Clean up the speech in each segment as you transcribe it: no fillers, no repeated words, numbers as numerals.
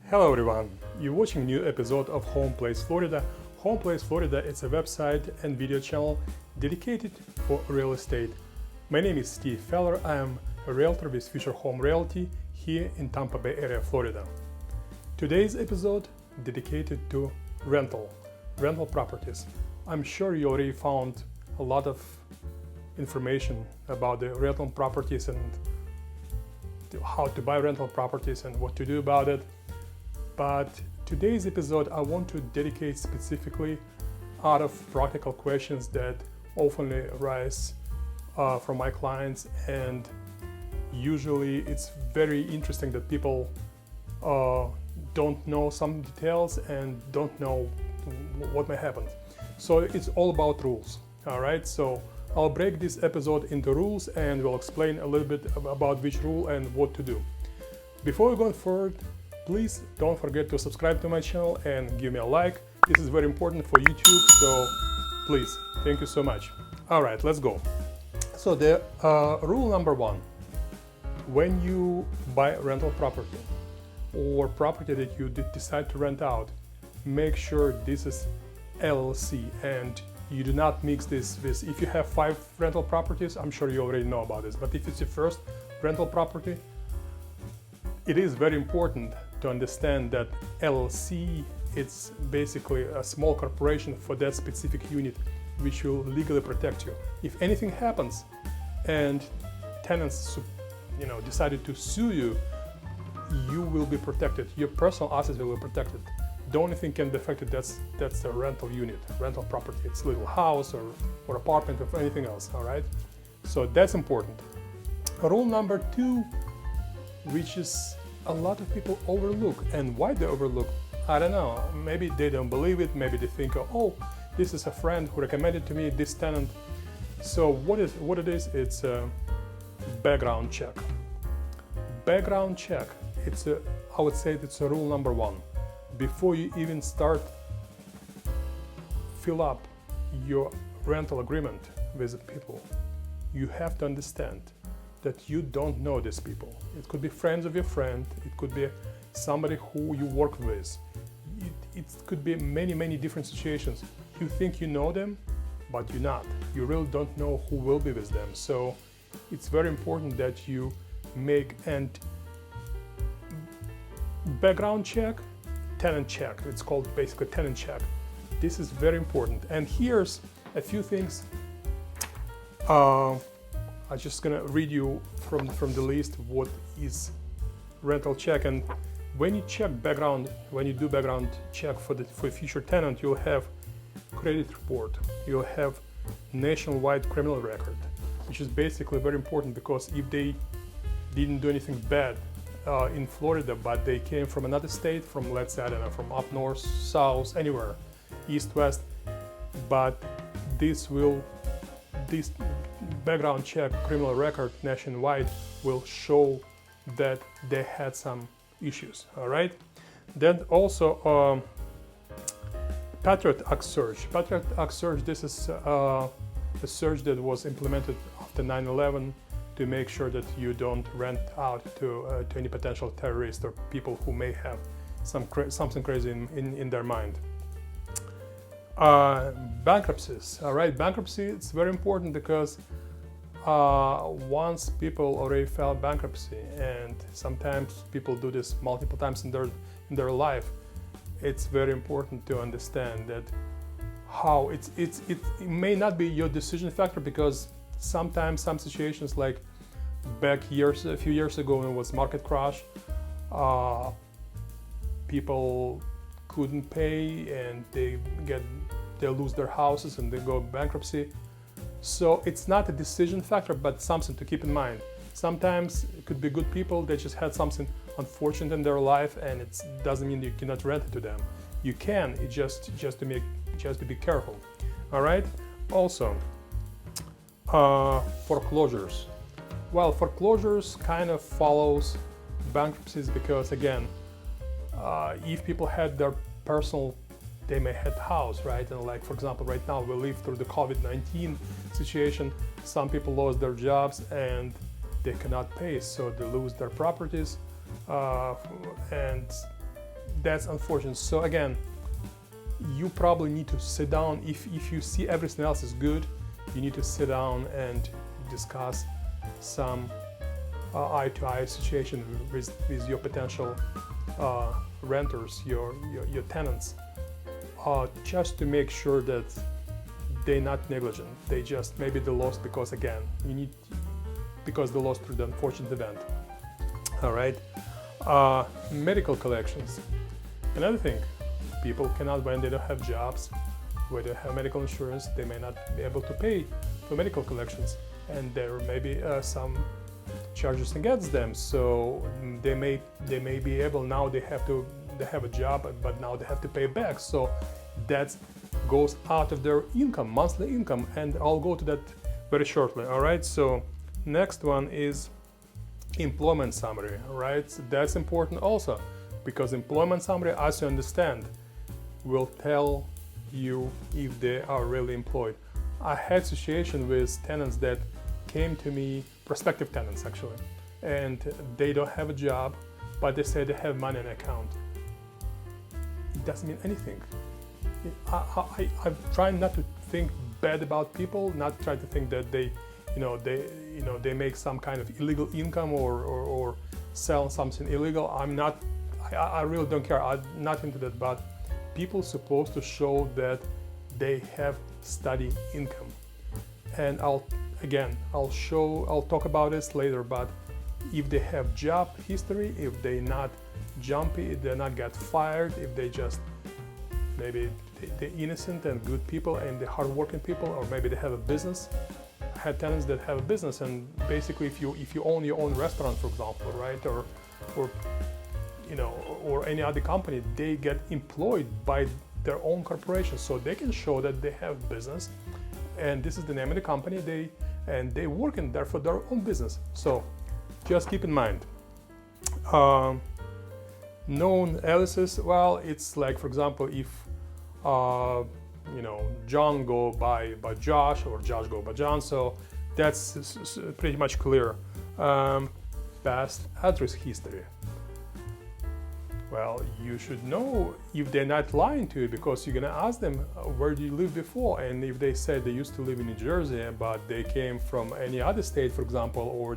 Hello everyone, you're watching a new episode of Home Place Florida. Home Place Florida is a website and video channel dedicated for real estate. My name is Steve Feller. I am a realtor with Future Home Realty here in Tampa Bay area, Florida. Today's episode dedicated to rental properties. I'm sure you already found a lot of information about the rental properties and how to buy rental properties and what to do about it. But today's episode I want to dedicate specifically out of practical questions that often arise from my clients, and usually it's very interesting that people don't know some details and don't know what may happen. So it's all about rules. All right, so I'll break this episode into rules and we'll explain a little bit about which rule and what to do. Before we go forward, please don't forget to subscribe to my channel and give me a like. This is very important for YouTube, so please, thank you so much. All right, let's go. So the rule number one, when you buy rental property or property that you decide to rent out, make sure this is LLC and you do not mix this with, if you have 5 rental properties, I'm sure you already know about this, but if it's your first rental property, it is very important to understand that LLC, it's basically a small corporation for that specific unit which will legally protect you. If anything happens and tenants decided to sue you, you will be protected. Your personal assets will be protected. The only thing can be affected, that's the rental unit, rental property. It's a little house or apartment or anything else, all right? So that's important. Rule number 2, which is a lot of people overlook. And why they overlook, I don't know. Maybe they don't believe it. Maybe they think, oh, this is a friend who recommended to me this tenant. So what it is, it's a background check. Background check, I would say it's a rule number 1. Before you even start fill up your rental agreement with the people, you have to understand that you don't know these people. It could be friends of your friend, it could be somebody who you work with. It could be many different situations. You think you know them, but you're not. You really don't know who will be with them. So it's very important that you make and background check, tenant check. It's called basically tenant check. This is very important. And here's a few things. I'm just gonna read you from the list what is rental check. And when you do background check for a future tenant, you'll have credit report, you'll have nationwide criminal record, which is basically very important because if they didn't do anything bad in Florida, but they came from another state, from let's say, I don't know, from up north, south, anywhere, east, west, but this background check criminal record nationwide will show that they had some issues. All right, then also Patriot Act search. Patriot Act search, this is a search that was implemented after 9/11 to make sure that you don't rent out to any potential terrorists or people who may have something crazy in their mind. Bankruptcies. All right, bankruptcy, it's very important because once people already filed bankruptcy, and sometimes people do this multiple times in their life, it's very important to understand that how it may not be your decision factor, because sometimes some situations, like back a few years ago when it was market crash, people couldn't pay and they lose their houses and they go bankruptcy. So it's not a decision factor, but something to keep in mind. Sometimes it could be good people, they just had something unfortunate in their life, and it doesn't mean you cannot rent it to them. You can, it just to be careful. All right. Also, foreclosures. Well, foreclosures kind of follows bankruptcies because, again, if people had their personal, they may have house, right? And like, for example, right now we live through the COVID-19 situation. Some people lost their jobs and they cannot pay, so they lose their properties. And that's unfortunate. So again, you probably need to sit down. If you see everything else is good, you need to sit down and discuss some eye-to-eye situation with your potential renters, your tenants, just to make sure that they're not negligent. They just, maybe they lost because, again, because they lost through the unfortunate event. All right. Medical collections. Another thing, people cannot, when they don't have jobs, when they have medical insurance, they may not be able to pay for medical collections, and there may be some charges against them. So they may be able, now they have a job, but now they have to pay back. So that goes out of their income, monthly income, and I'll go to that very shortly. All right. So next one is employment summary. All right. So that's important also, because employment summary, as you understand, will tell you if they are really employed. I had situation with tenants that came to me, prospective tenants actually, and they don't have a job, but they say they have money in an account. It doesn't mean anything. I'm trying not to think bad about people, not try to think that they make some kind of illegal income or sell something illegal. I really don't care. I'm not into that, but people supposed to show that they have steady income. And I'll talk about this later, but if they have job history, if they're not jumpy, if they're not get fired, if they just, maybe they're innocent and good people and they're hardworking people, or maybe they have a business. I had tenants that have a business, and basically if you own your own restaurant, for example, right, or any other company, they get employed by their own corporation, so they can show that they have business, and this is the name of the company, they work in there for their own business. So just keep in mind. Known aliases, well, it's like, for example, if John go by Josh, or Josh go by John, so that's pretty much clear. Past address history. Well, you should know if they're not lying to you, because you're gonna ask them, where do you live before? And if they say they used to live in New Jersey, but they came from any other state, for example,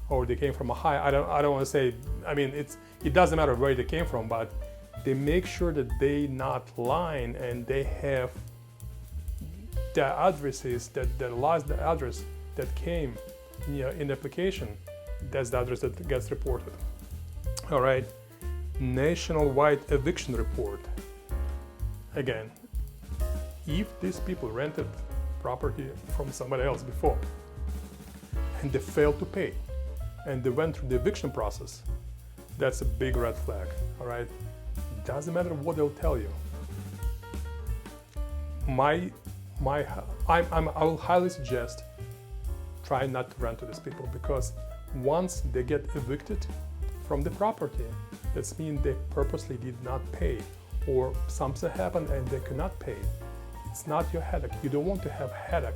or they came from Ohio, I don't want to say, I mean, it doesn't matter where they came from, but they make sure that they not lying, and they have the addresses, the last address that came in the application, that's the address that gets reported. All right. Nationwide eviction report. Again, if these people rented property from somebody else before and they failed to pay and they went through the eviction process, that's a big red flag. All right, doesn't matter what they'll tell you. I will highly suggest try not to rent to these people, because once they get evicted from the property, that means they purposely did not pay, or something happened and they could not pay. It's not your headache. You don't want to have headache,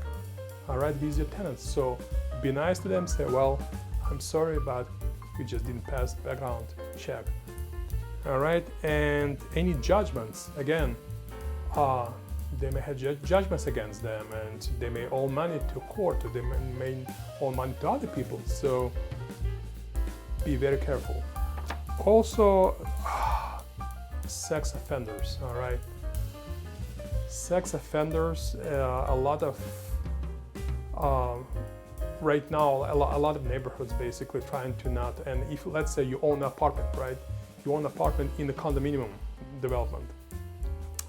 all right, with your tenants. So be nice to them, say, well, I'm sorry, but we just didn't pass background check. All right, and any judgments, again, they may have judgments against them, and they may owe money to court, or they may owe money to other people. So be very careful. Also, sex offenders, all right? Sex offenders, a lot of, right now, a lot of neighborhoods basically trying to not, and if, let's say you own an apartment, right? You own an apartment in a condominium development.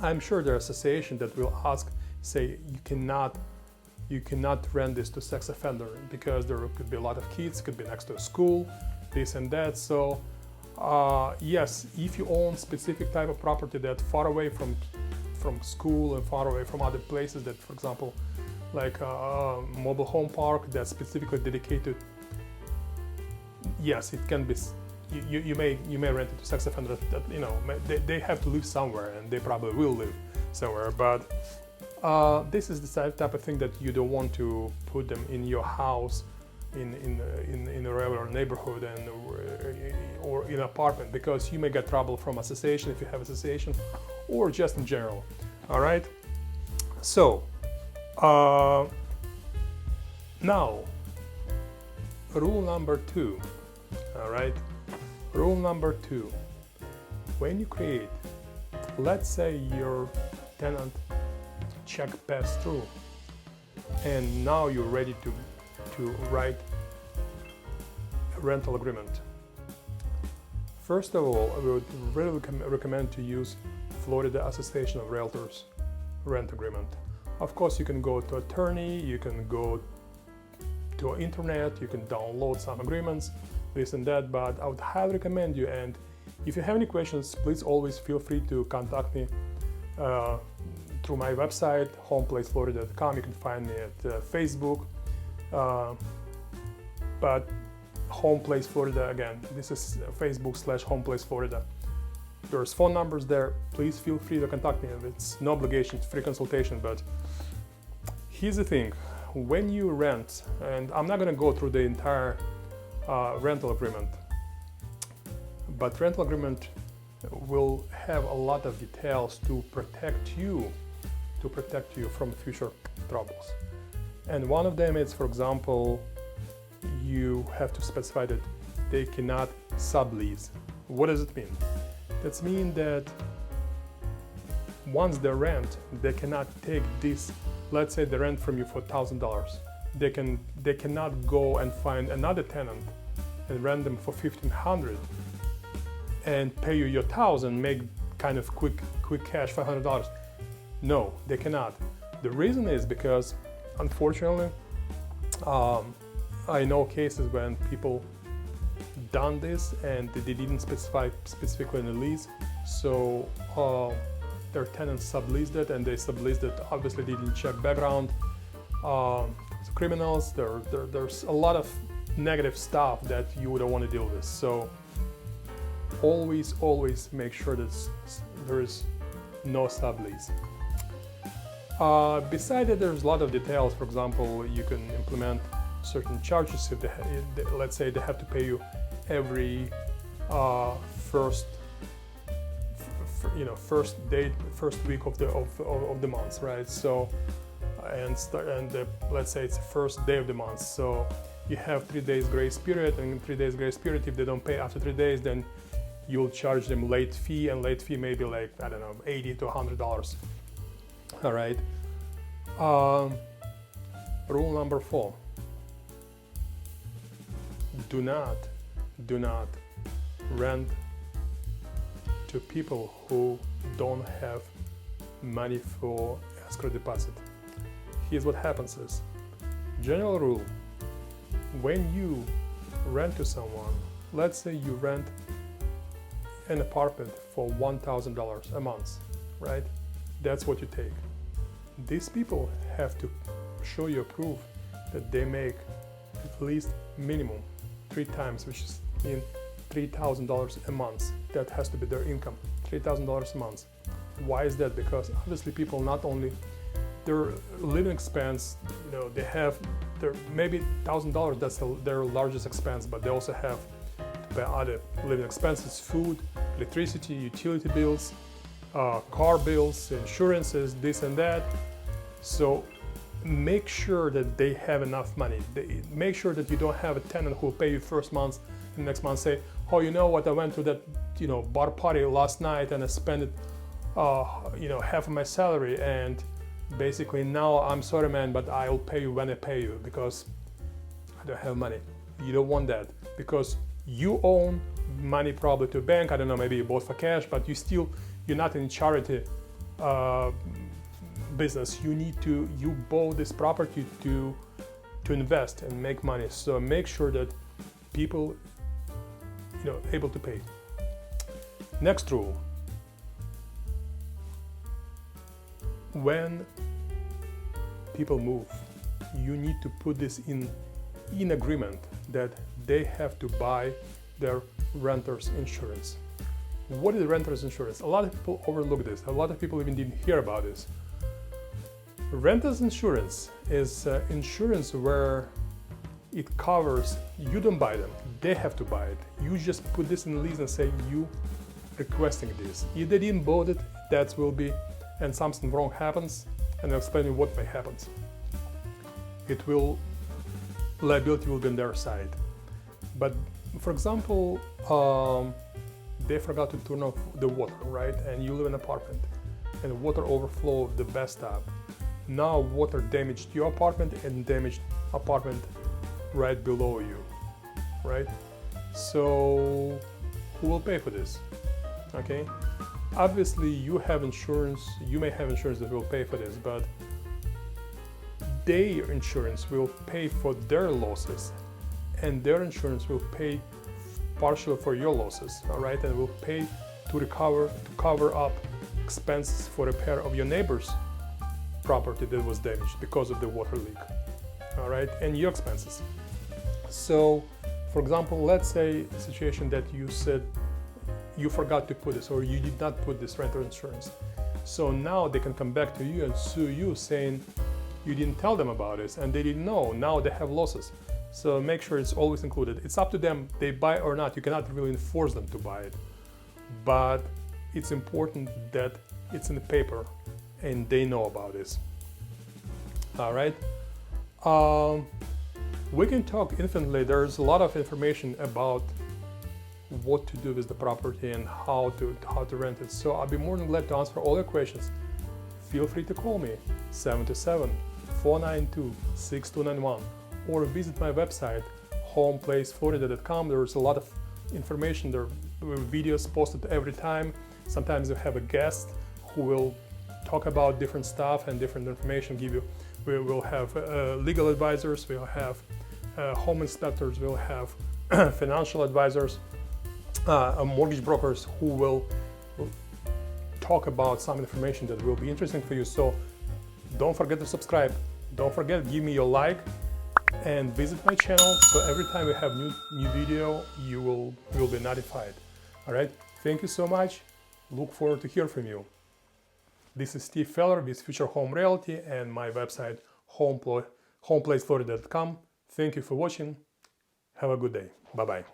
I'm sure there are associations that will ask, say, you cannot rent this to sex offender, because there could be a lot of kids, could be next to a school, this and that. So yes, if you own specific type of property that's far away from school and far away from other places, that, for example, like a mobile home park that's specifically dedicated, yes, it can be. You may rent it to sex offenders that, you know, they have to live somewhere, and they probably will live somewhere. But this is the type of thing that you don't want to put them in your house in a regular neighborhood and or in an apartment, because you may get trouble from association if you have association, or just in general. All right. So now rule number 2. All right. Rule number 2. When you create, let's say your tenant check passed through, and now you're ready to write a rental agreement. First of all, I would really recommend to use Florida Association of Realtors rent agreement. Of course, you can go to attorney, you can go to internet, you can download some agreements, this and that, but I would highly recommend you. And if you have any questions, please always feel free to contact me through my website, homeplaceflorida.com. You can find me at Facebook, but Home Place Florida, again, this is Facebook/Home Place Florida. There's phone numbers there. Please feel free to contact me. It's no obligation, it's free consultation. But here's the thing: when you rent, and I'm not going to go through the entire rental agreement, but rental agreement will have a lot of details to protect you from future troubles. And one of them is, for example, you have to specify that they cannot sublease. What does it mean? That means that once they rent, they cannot take this, let's say they rent from you for $1,000. They cannot go and find another tenant and rent them for $1,500 and pay you your $1,000, make kind of quick cash, $500. No, they cannot. The reason is because, unfortunately, I know cases when people done this and they didn't specify specifically in the lease, so their tenants subleased it, and they subleased it, obviously didn't check background. Criminals, there's a lot of negative stuff that you wouldn't want to deal with. So always make sure that there is no sublease. Besides that, there's a lot of details. For example, you can implement certain charges if let's say they have to pay you every first week of the month, right? So let's say it's the first day of the month, so you have 3 days grace period, and in 3 days grace period, if they don't pay after 3 days, then you'll charge them late fee, and late fee may be like, I don't know, $80 to $100. All right. Rule number 4. Do not rent to people who don't have money for escrow deposit. Here's what happens is, general rule, when you rent to someone, let's say you rent an apartment for $1,000 a month, right? That's what you take. These people have to show you proof that they make at least minimum 3 times, which is in $3,000 a month. That has to be their income, $3,000 a month. Why is that? Because obviously people not only their living expense, they have their maybe $1,000, that's their largest expense, but they also have to pay other living expenses, food, electricity, utility bills, car bills, insurances, this and that. So make sure that they have enough money. Make sure that you don't have a tenant who will pay you first month and next month say, oh, you know what, I went to that bar party last night and I spent it, half of my salary, and basically now I'm sorry man, but I'll pay you when I pay you because I don't have money. You don't want that, because you own money probably to a bank. I don't know, maybe you bought for cash, but you're not in charity business. You bought this property to invest and make money. So make sure that people able to pay. Next rule: when people move, you need to put this in agreement that they have to buy their renter's insurance. What is renter's insurance? A lot of people overlook this. A lot of people even didn't hear about this. Renter's insurance is insurance where it covers, you don't buy them, they have to buy it. You just put this in the lease and say you requesting this. If they didn't bought it, that will be, and something wrong happens, and I'll explain you what may happen. It will, liability will be on their side. But for example, they forgot to turn off the water, right? And you live in an apartment and water overflow the bathtub. Now water damaged your apartment and damaged apartment right below you, right? So who will pay for this? Okay, obviously you have insurance, you may have insurance that will pay for this, but their insurance will pay for their losses, and their insurance will pay partially for your losses, all right, and will pay to cover up expenses for repair of your neighbor's property that was damaged because of the water leak, all right, and your expenses. So, for example, let's say a situation that you said you forgot to put this, or you did not put this renter insurance. So now they can come back to you and sue you saying you didn't tell them about this and they didn't know. Now they have losses. So make sure it's always included. It's up to them, they buy or not. You cannot really force them to buy it, but it's important that it's in the paper and they know about this. All right. We can talk infinitely. There's a lot of information about what to do with the property and how to rent it. So I'll be more than glad to answer all your questions. Feel free to call me 727-492-6291 or visit my website homeplaceflorida.com. There's a lot of information. There are videos posted every time. Sometimes you have a guest who will talk about different stuff and different information, give you. We will have legal advisors, we'll have home inspectors, we'll have financial advisors, mortgage brokers who will talk about some information that will be interesting for you. So don't forget to subscribe. Don't forget, give me your like and visit my channel. So every time we have new video, you will be notified. All right. Thank you so much. Look forward to hear from you. This is Steve Feller with Future Home Realty and my website homeplaceflorida.com. Thank you for watching. Have a good day. Bye-bye.